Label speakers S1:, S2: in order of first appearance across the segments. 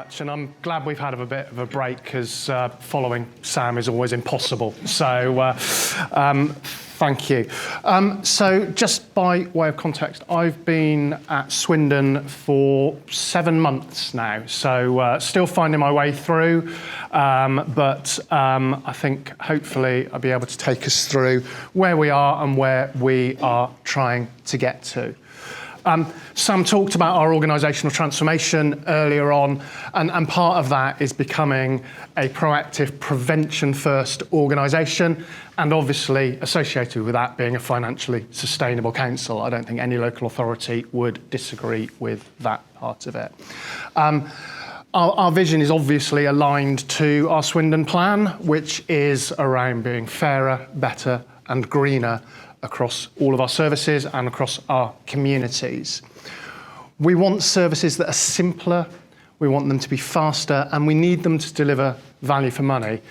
S1: much, and I'm glad we've had a bit of a break because following Sam is always impossible. So thank you. So just by way of context, I've been at Swindon for 7 months now, so still finding my way through, but I think hopefully I'll be able to take us through where we are and where we are trying to get to. Sam talked about our organisational transformation earlier on, and part of that is becoming a proactive, prevention-first organisation, and obviously associated with that being a financially sustainable council. I don't think any local authority would disagree with that part of it. Our vision is obviously aligned to our Swindon plan, which is around being fairer, better and greener across all of our services and across our communities. We want services that are simpler, we want them to be faster, and we need them to deliver value for money.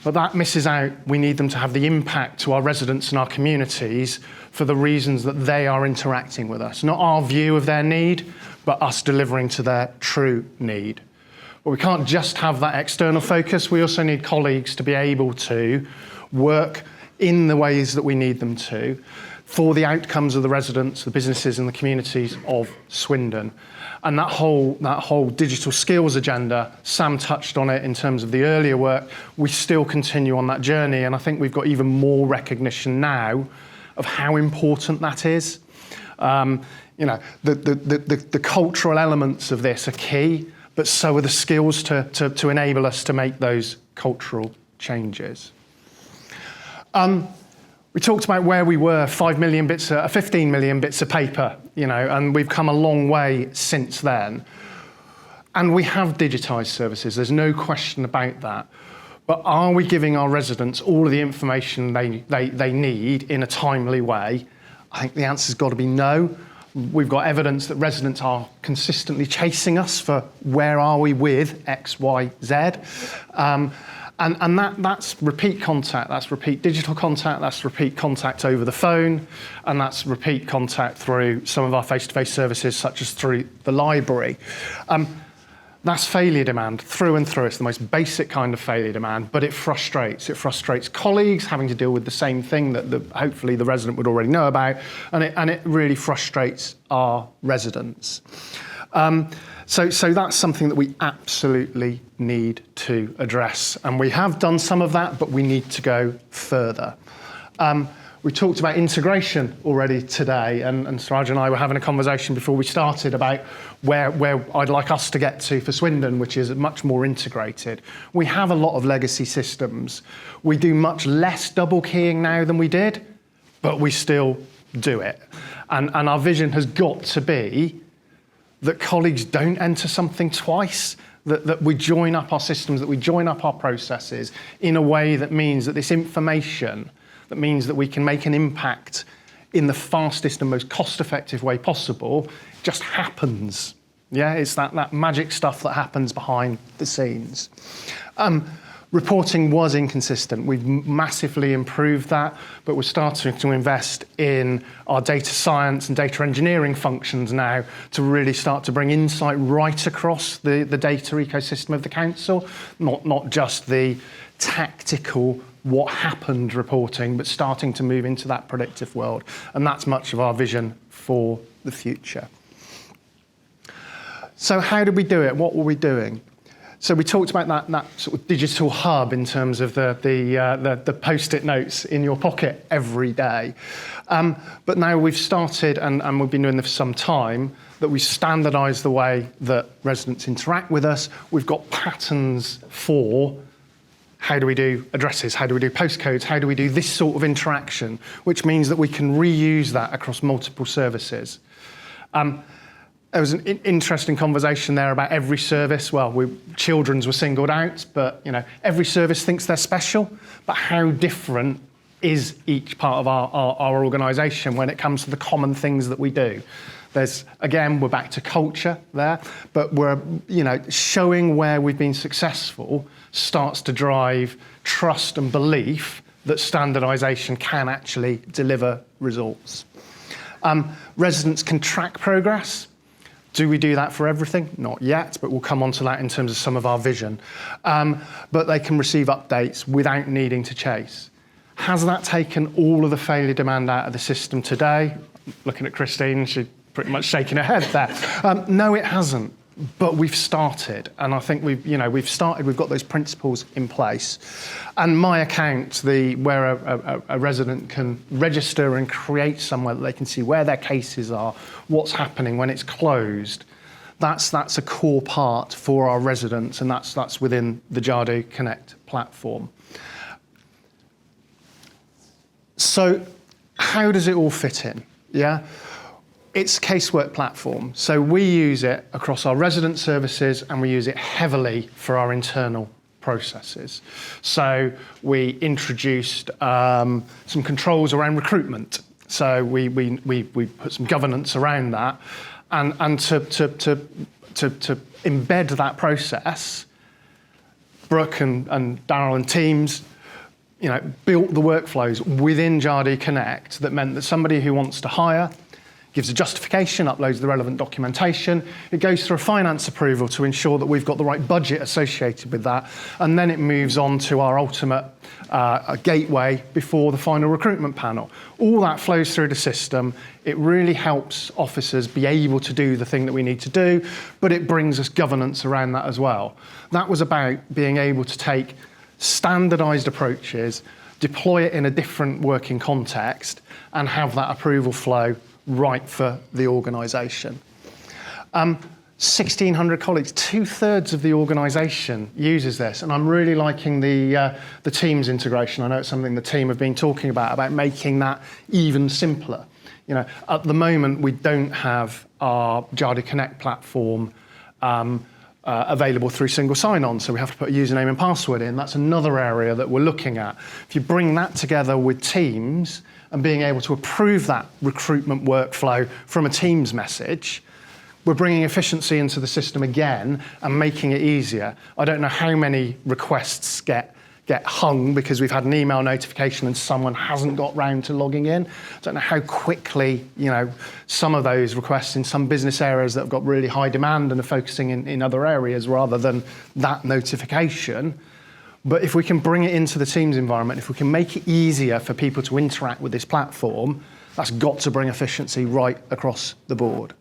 S1: But that misses out, we need them to have the impact to our residents and our communities for the reasons that they are interacting with us. Not our view of their need, but us delivering to their true need. But we can't just have that external focus, we also need colleagues to be able to work in the ways that we need them to, for the outcomes of the residents, the businesses and the communities of Swindon. And that whole digital skills agenda, Sam touched on it in terms of the earlier work, we still continue on that journey, and I think we've got even more recognition now of how important that is. You know, the cultural elements of this are key, but so are the skills to enable us to make those cultural changes. We talked about where we were, 15 million bits of paper, you know, and we've come a long way since then. And we have digitised services, there's no question about that. But are we giving our residents all of the information they need in a timely way? I think the answer's got to be no. We've got evidence that residents are consistently chasing us for where are we with X, Y, Z. And that's repeat contact, that's repeat digital contact, that's repeat contact over the phone, and that's repeat contact through some of our face-to-face services, such as through the library. That's failure demand through and through. It's the most basic kind of failure demand, but it frustrates. It frustrates colleagues having to deal with the same thing that hopefully the resident would already know about, and it really frustrates our residents. So that's something that we absolutely need to address. And we have done some of that, but we need to go further. We talked about integration already today, and Suraj and I were having a conversation before we started about where I'd like us to get to for Swindon, which is much more integrated. We have a lot of legacy systems. We do much less double keying now than we did, but we still do it. And our vision has got to be that colleagues don't enter something twice, that we join up our systems, that we join up our processes in a way that means that this information, that means that we can make an impact in the fastest and most cost-effective way possible, just happens. Yeah, it's that magic stuff that happens behind the scenes. Reporting was inconsistent. We've massively improved that, but we're starting to invest in our data science and data engineering functions now to really start to bring insight right across the data ecosystem of the council, not just the tactical what happened reporting, but starting to move into that predictive world. And that's much of our vision for the future. So how did we do it? What were we doing? So we talked about that sort of digital hub in terms of the post-it notes in your pocket every day. But now we've started, and we've been doing this for some time, that we standardise the way that residents interact with us. We've got patterns for how do we do addresses, how do we do postcodes, how do we do this sort of interaction, which means that we can reuse that across multiple services. There was an interesting conversation there about every service. Well, children's were singled out, but you know, every service thinks they're special, but how different is each part of our organisation when it comes to the common things that we do? There's, again, we're back to culture there, but we're, you know, showing where we've been successful starts to drive trust and belief that standardisation can actually deliver results. Residents can track progress. Do we do that for everything? Not yet, but we'll come on to that in terms of some of our vision. But they can receive updates without needing to chase. Has that taken all of the failure demand out of the system today? Looking at Christine, she's pretty much shaking her head there. No, it hasn't. But we've started, and I think we've started. We've got those principles in place, and My Account, where a resident can register and create somewhere that they can see where their cases are, what's happening when it's closed. That's a core part for our residents, and that's within the Jadu Connect platform. So, how does it all fit in? Yeah. It's a casework platform, so we use it across our resident services and we use it heavily for our internal processes. So we introduced some controls around recruitment. So we put some governance around that, and to embed that process, Brooke and Darryl and teams, built the workflows within Jadu Connect that meant that somebody who wants to hire gives a justification, uploads the relevant documentation. It goes through a finance approval to ensure that we've got the right budget associated with that. And then it moves on to our ultimate gateway before the final recruitment panel. All that flows through the system. It really helps officers be able to do the thing that we need to do, but it brings us governance around that as well. That was about being able to take standardized approaches, deploy it in a different working context, and have that approval flow right for the organisation. 1,600 colleagues, 2/3 of the organisation uses this, and I'm really liking the Teams integration. I know it's something the team have been talking about making that even simpler. At the moment we don't have our Jadu Connect platform available through single sign-on, so we have to put a username and password in. That's another area that we're looking at. If you bring that together with Teams and being able to approve that recruitment workflow from a Teams message, we're bringing efficiency into the system again and making it easier. I don't know how many requests get hung because we've had an email notification and someone hasn't got round to logging in. I don't know how quickly, some of those requests in some business areas that have got really high demand and are focusing in other areas rather than that notification. But if we can bring it into the Teams environment, if we can make it easier for people to interact with this platform, that's got to bring efficiency right across the board.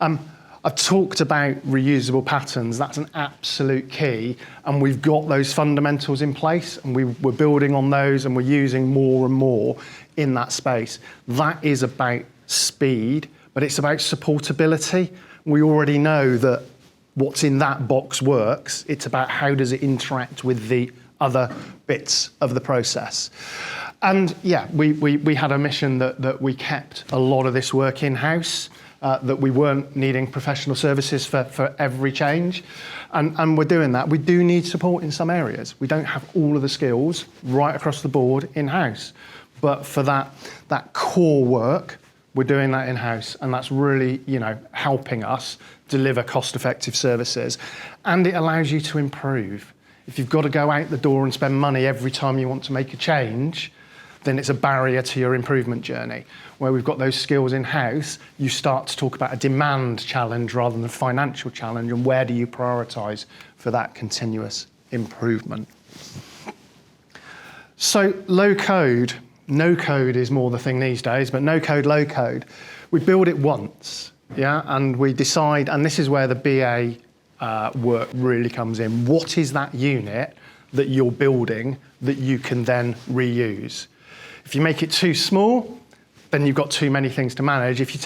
S1: I've talked about reusable patterns. That's an absolute key, and we've got those fundamentals in place, and we're building on those, and we're using more and more in that space. That is about speed, but it's about supportability. We already know that what's in that box works. It's about how does it interact with the other bits of the process. And yeah, we had a mission that we kept a lot of this work in-house, that we weren't needing professional services for every change. And we're doing that. We do need support in some areas. We don't have all of the skills right across the board in-house. But for that core work, we're doing that in-house, and that's really, helping us deliver cost-effective services. And it allows you to improve. If you've got to go out the door and spend money every time you want to make a change, then it's a barrier to your improvement journey. Where we've got those skills in-house, you start to talk about a demand challenge rather than a financial challenge, and where do you prioritise for that continuous improvement. So low code, no code is more the thing these days, but no code, low code. We build it once, and we decide, and this is where the BA work really comes in. What is that unit that you're building that you can then reuse? If you make it too small, then you've got too many things to manage. If you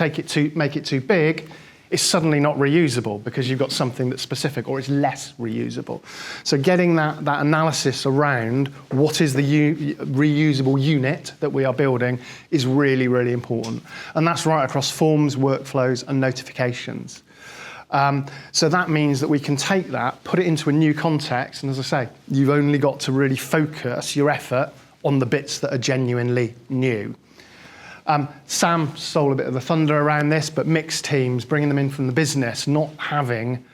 S1: make it too big, it's suddenly not reusable because you've got something that's specific, or it's less reusable. So getting that analysis around what is the reusable unit that we are building is really, really important. And that's right across forms, workflows, and notifications. So that means that we can take that, put it into a new context, and as I say, you've only got to really focus your effort on the bits that are genuinely new. Sam stole a bit of the thunder around this, but mixed teams, bringing them in from the business, not having,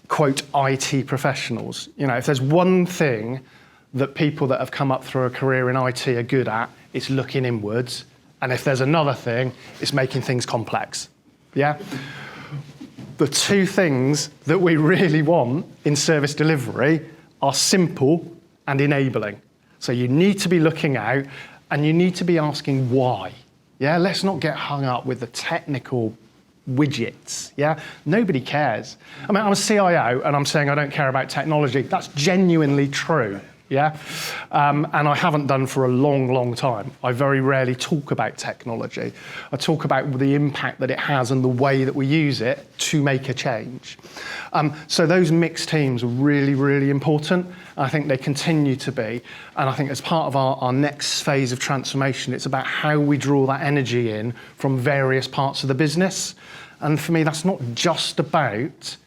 S1: quote, IT professionals. If there's one thing that people that have come up through a career in IT are good at, it's looking inwards. And if there's another thing, it's making things complex. Yeah? the two things that we really want in service delivery are simple and enabling. So you need to be looking out and you need to be asking why. Yeah, let's not get hung up with the technical widgets. Yeah, nobody cares. I mean, I'm a CIO and I'm saying I don't care about technology. That's genuinely true. Yeah, and I haven't done for a long, long time. I very rarely talk about technology. I talk about the impact that it has and the way that we use it to make a change. So those mixed teams are really, really important. I think they continue to be. And I think as part of our next phase of transformation, it's about how we draw that energy in from various parts of the business. And for me, that's not just about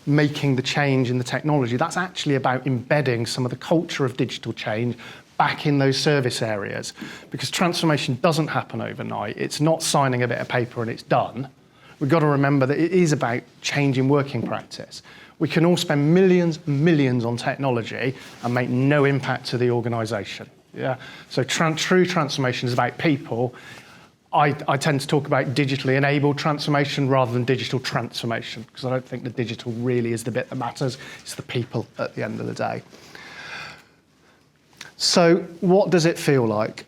S1: making the change in the technology. That's actually about embedding some of the culture of digital change back in those service areas, because transformation doesn't happen overnight. It's not signing a bit of paper and it's done. We've got to remember that it is about changing working practice. We can all spend millions and millions on technology and make no impact to the organisation. Yeah? So true transformation is about people. I tend to talk about digitally enabled transformation rather than digital transformation, because I don't think the digital really is the bit that matters. It's the people at the end of the day. So what does it feel like?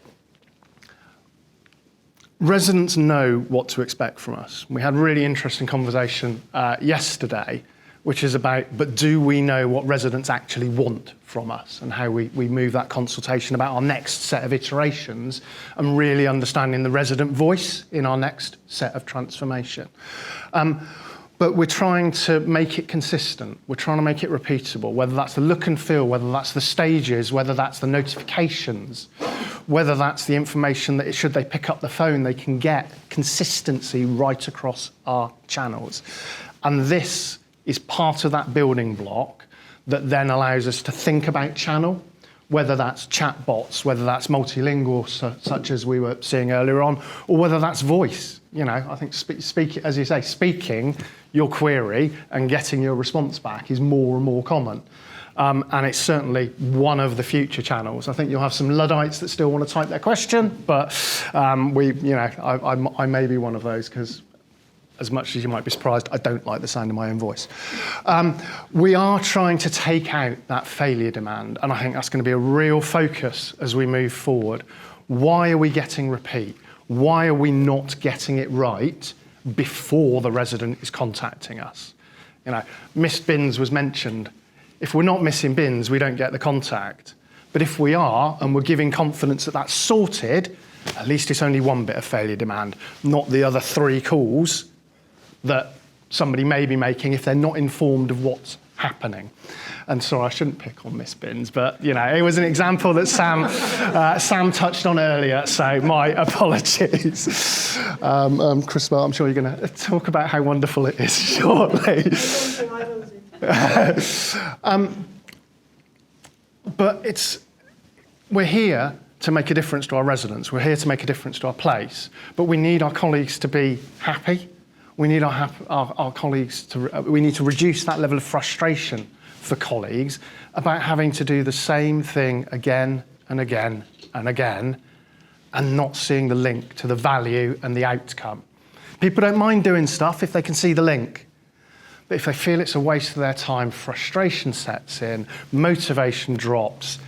S1: Residents know what to expect from us. We had a really interesting conversation yesterday, which is about, but do we know what residents actually want from us, and how we move that consultation about our next set of iterations and really understanding the resident voice in our next set of transformation. But we're trying to make it consistent. We're trying to make it repeatable, whether that's the look and feel, whether that's the stages, whether that's the notifications, whether that's the information that should they pick up the phone, they can get consistency right across our channels. And this is part of that building block that then allows us to think about channel, whether that's chatbots, whether that's multilingual, such as we were seeing earlier on, or whether that's voice. You know, I think as you say, speaking your query and getting your response back is more and more common. And it's certainly one of the future channels. I think you'll have some Luddites that still want to type their question, but I may be one of those, because as much as you might be surprised, I don't like the sound of my own voice. We are trying to take out that failure demand, and I think that's going to be a real focus as we move forward. Why are we getting repeat? Why are we not getting it right before the resident is contacting us? You know, missed bins was mentioned. If we're not missing bins, we don't get the contact. But if we are, and we're giving confidence that that's sorted, at least it's only one bit of failure demand, not the other 3 calls that somebody may be making if they're not informed of what's happening. And sorry, I shouldn't pick on Miss Bins, but you know, it was an example that Sam touched on earlier, so my apologies. Christopher, I'm sure you're going to talk about how wonderful it is shortly. But we're here to make a difference to our residents. We're here to make a difference to our place, but we need our colleagues to be happy. We need our colleagues we need to reduce that level of frustration for colleagues about having to do the same thing again and again and again and not seeing the link to the value and the outcome. People don't mind doing stuff if they can see the link. But if they feel it's a waste of their time, frustration sets in, motivation drops,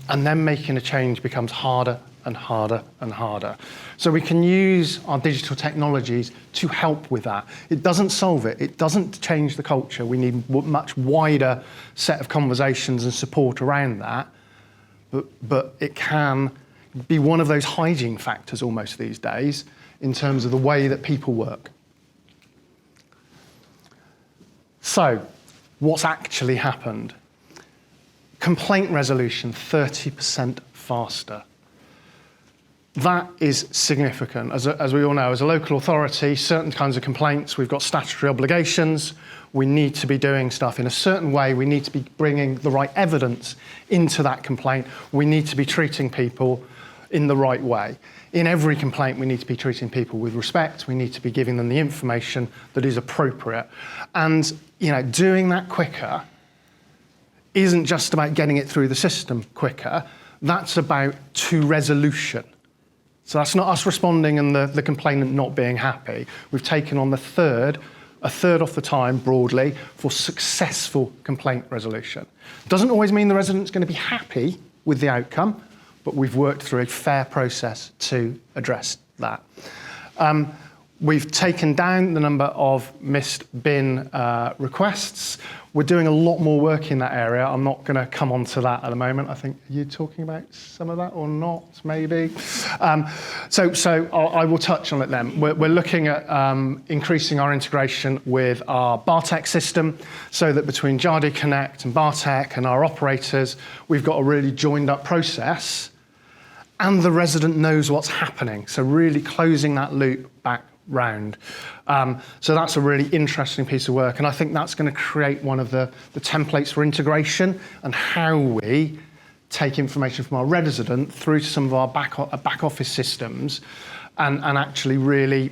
S1: and then making a change becomes harder and harder and harder. So we can use our digital technologies to help with that. It doesn't solve it. It doesn't change the culture. We need a much wider set of conversations and support around that. But it can be one of those hygiene factors almost these days in terms of the way that people work. So, what's actually happened? Complaint resolution 30% faster. That is significant. As we all know, as a local authority, certain kinds of complaints, we've got statutory obligations. We need to be doing stuff in a certain way. We need to be bringing the right evidence into that complaint. We need to be treating people in the right way. In every complaint, we need to be treating people with respect. We need to be giving them the information that is appropriate. And, you know, doing that quicker isn't just about getting it through the system quicker. That's about to resolution. So that's not us responding and the complainant not being happy. We've taken on the third a third of the time, broadly, for successful complaint resolution. Doesn't always mean the resident's going to be happy with the outcome, but we've worked through a fair process to address that. We've taken down the number of missed bin requests. We're doing a lot more work in that area. I'm not going to come on to that at the moment. I think, are you talking about some of that or not, maybe? So I will touch on it then. We're looking at increasing our integration with our Bartech system so that between Jadu Connect and Bartech and our operators, we've got a really joined up process and the resident knows what's happening. So really closing that loop back round. So that's a really interesting piece of work, and I think that's going to create one of the templates for integration and how we take information from our resident through to some of our back office systems and actually really,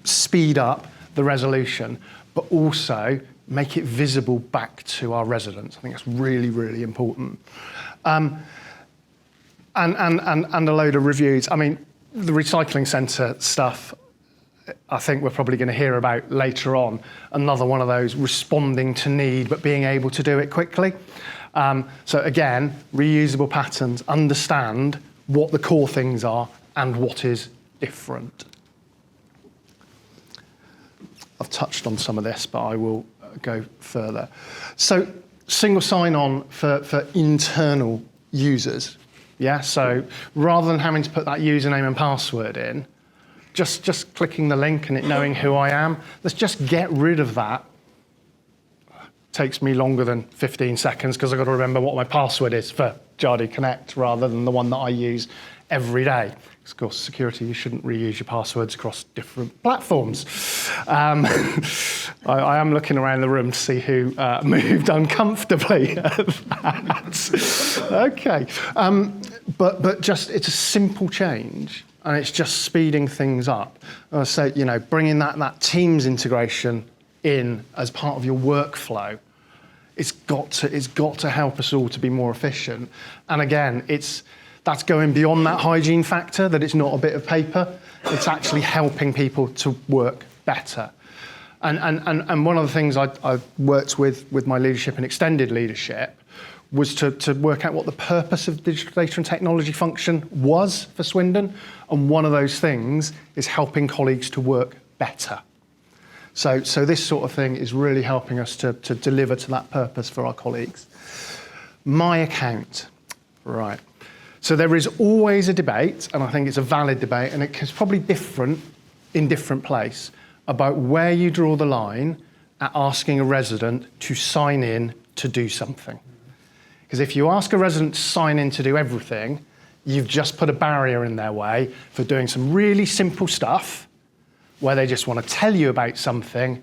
S1: speed up the resolution, but also make it visible back to our residents. I think that's really, really important. And a load of reviews. I mean, the recycling centre stuff, I think we're probably going to hear about later on. Another one of those responding to need, but being able to do it quickly. So again, reusable patterns, understand what the core things are and what is different. I've touched on some of this, but I will go further. So single sign-on for internal users. Yeah, so rather than having to put that username and password in, just clicking the link and it knowing who I am, let's just get rid of that. Takes me longer than 15 seconds because I've got to remember what my password is for Jadu Connect rather than the one that I use every day. Of course, security, you shouldn't reuse your passwords across different platforms. I am looking around the room to see who moved uncomfortably at that. Okay, but just, it's a simple change and it's just speeding things up. So, bringing that Teams integration in as part of your workflow, it's got to help us all to be more efficient. And again, that's going beyond that hygiene factor, that it's not a bit of paper, it's actually helping people to work better. And one of the things I worked with my leadership and extended leadership was to work out what the purpose of digital data and technology function was for Swindon. And one of those things is helping colleagues to work better. So this sort of thing is really helping us to deliver to that purpose for our colleagues. My account, right. So there is always a debate, and I think it's a valid debate, and it's probably different in different places, about where you draw the line at asking a resident to sign in to do something. Because if you ask a resident to sign in to do everything, you've just put a barrier in their way for doing some really simple stuff where they just want to tell you about something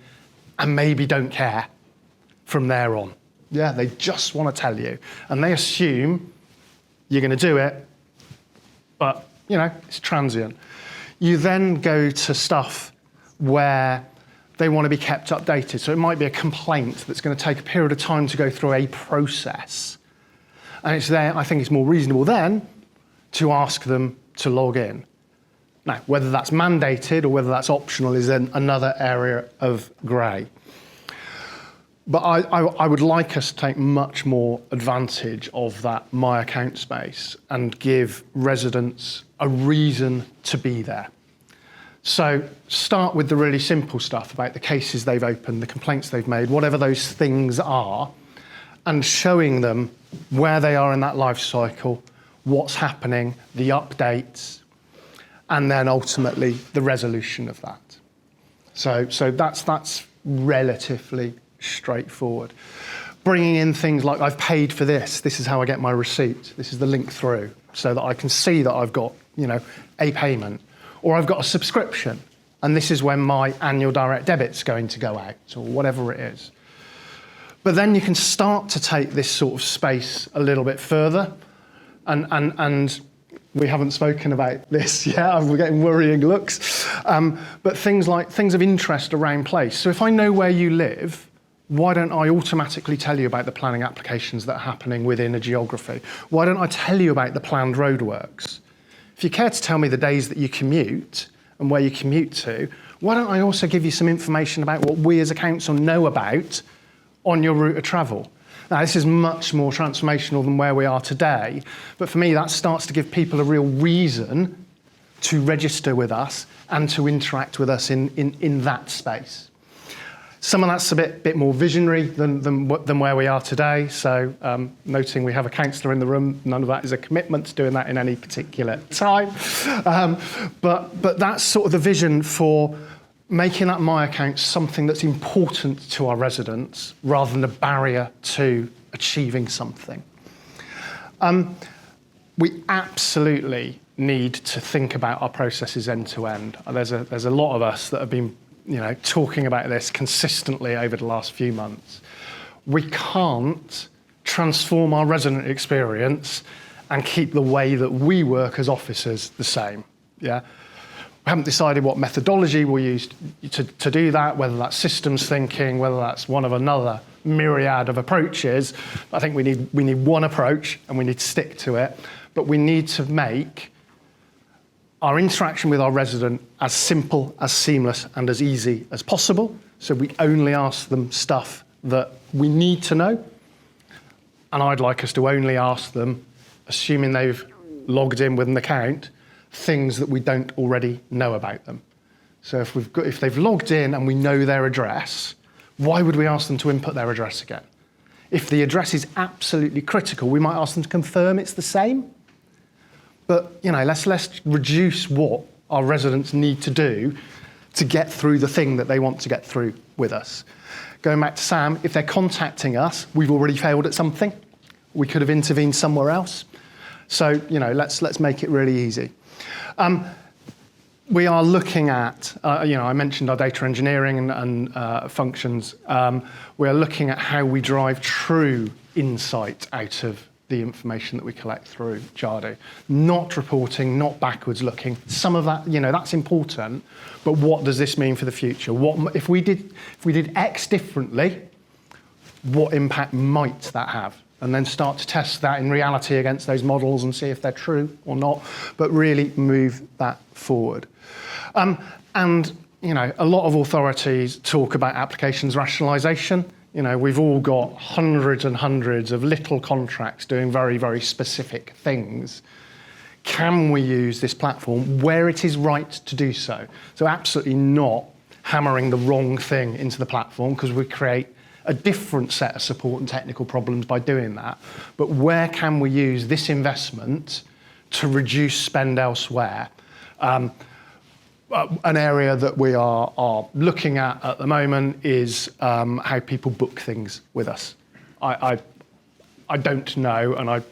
S1: and maybe don't care from there on. Yeah, they just want to tell you. And they assume you're going to do it, but, it's transient. You then go to stuff where they want to be kept updated. So it might be a complaint that's going to take a period of time to go through a process. And it's there, I think it's more reasonable then to ask them to log in. Now, whether that's mandated or whether that's optional is then another area of grey. But I would like us to take much more advantage of that My Account space and give residents a reason to be there. So start with the really simple stuff about the cases they've opened, the complaints they've made, whatever those things are, and showing them where they are in that life cycle, what's happening, the updates, and then ultimately the resolution of that. So that's relatively straightforward. Bringing in things like, I've paid for this is how I get my receipt, this is the link through, so that I can see that I've got, a payment, or I've got a subscription, and this is when my annual direct debit's going to go out, or whatever it is. But then you can start to take this sort of space a little bit further, and we haven't spoken about this yet, we're getting worrying looks, but things of interest around place. So if I know where you live, why don't I automatically tell you about the planning applications that are happening within a geography? Why don't I tell you about the planned roadworks? If you care to tell me the days that you commute and where you commute to, why don't I also give you some information about what we as a council know about on your route of travel? Now, this is much more transformational than where we are today, but for me, that starts to give people a real reason to register with us and to interact with us in that space. Some of that's a bit more visionary than where we are today. So noting we have a councillor in the room, none of that is a commitment to doing that in any particular time. But that's sort of the vision for making that My Account something that's important to our residents rather than a barrier to achieving something. We absolutely need to think about our processes end to end. There's a lot of us that have been talking about this consistently over the last few months. We can't transform our resident experience and keep the way that we work as officers the same. Yeah, we haven't decided what methodology we'll use to do that, whether that's systems thinking, whether that's one of another myriad of approaches. I think we need one approach and we need to stick to it, but we need to make our interaction with our resident as simple, as seamless, and as easy as possible. So we only ask them stuff that we need to know. And I'd like us to only ask them, assuming they've logged in with an account, things that we don't already know about them. So if they've logged in and we know their address, why would we ask them to input their address again? If the address is absolutely critical, we might ask them to confirm it's the same. But let's reduce what our residents need to do to get through the thing that they want to get through with us. Going back to Sam, if they're contacting us, we've already failed at something. We could have intervened somewhere else. So let's make it really easy. We are looking at, I mentioned our data engineering and functions. We are looking at how we drive true insight out of the information that we collect through Jadu. Not reporting, not backwards looking. Some of that, that's important, but what does this mean for the future? What if we did X differently, what impact might that have? And then start to test that in reality against those models and see if they're true or not, but really move that forward. And a lot of authorities talk about applications rationalisation. We've all got hundreds and hundreds of little contracts doing very, very specific things. Can we use this platform where it is right to do so? So absolutely not hammering the wrong thing into the platform, because we create a different set of support and technical problems by doing that. But where can we use this investment to reduce spend elsewhere? An area that we are looking at the moment is how people book things with us. I don't know, and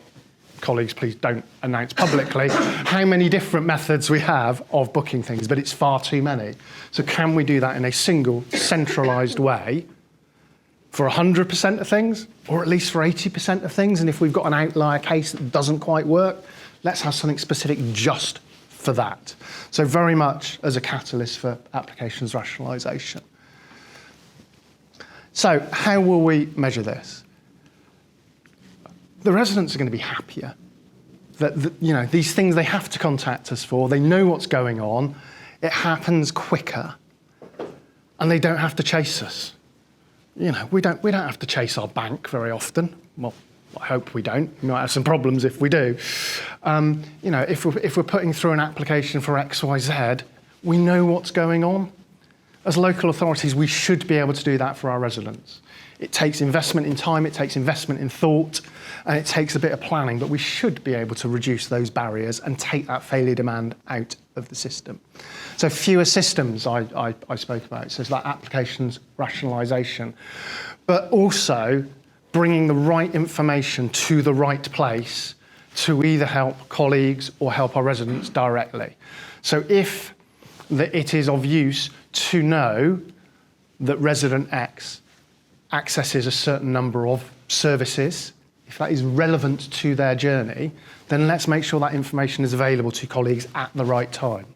S1: colleagues, please don't announce publicly how many different methods we have of booking things, but it's far too many. So can we do that in a single, centralised way for 100% of things, or at least for 80% of things? And if we've got an outlier case that doesn't quite work, let's have something specific just for that. So very much as a catalyst for applications rationalisation. So how will we measure this? The residents are going to be happier. These things they have to contact us for, they know what's going on, it happens quicker, and they don't have to chase us. We don't have to chase our bank very often. Well, I hope we don't. We might have some problems if we do. If we're putting through an application for XYZ, we know what's going on. As local authorities, we should be able to do that for our residents. It takes investment in time, it takes investment in thought, and it takes a bit of planning, but we should be able to reduce those barriers and take that failure demand out of the system. So fewer systems I spoke about, so it's that applications rationalisation, but also bringing the right information to the right place to either help colleagues or help our residents directly. So if it is of use to know that resident X accesses a certain number of services, if that is relevant to their journey, then let's make sure that information is available to colleagues at the right time.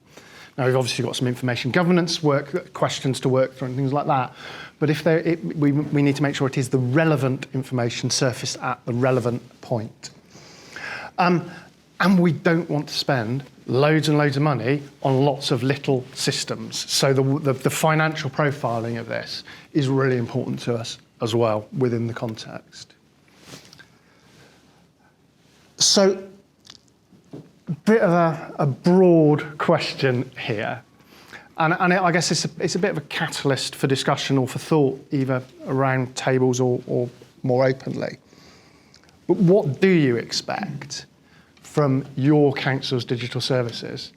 S1: Now, we've obviously got some information governance work, questions to work through and things like that, but we need to make sure it is the relevant information surfaced at the relevant point. And we don't want to spend loads and loads of money on lots of little systems. So the financial profiling of this is really important to us as well within the context. So, a bit of a broad question here. And I guess it's a bit of a catalyst for discussion or for thought, either around tables or more openly. But what do you expect from your council's digital services?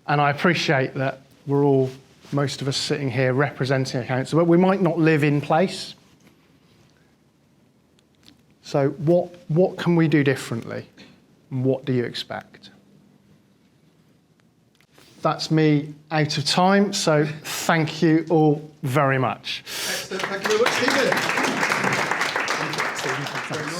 S1: And I appreciate that most of us sitting here representing a council, but we might not live in place. So what can we do differently? And what do you expect? That's me out of time, so thank you all very much.
S2: Excellent. Thank you very much, Stephen. Thank you very much.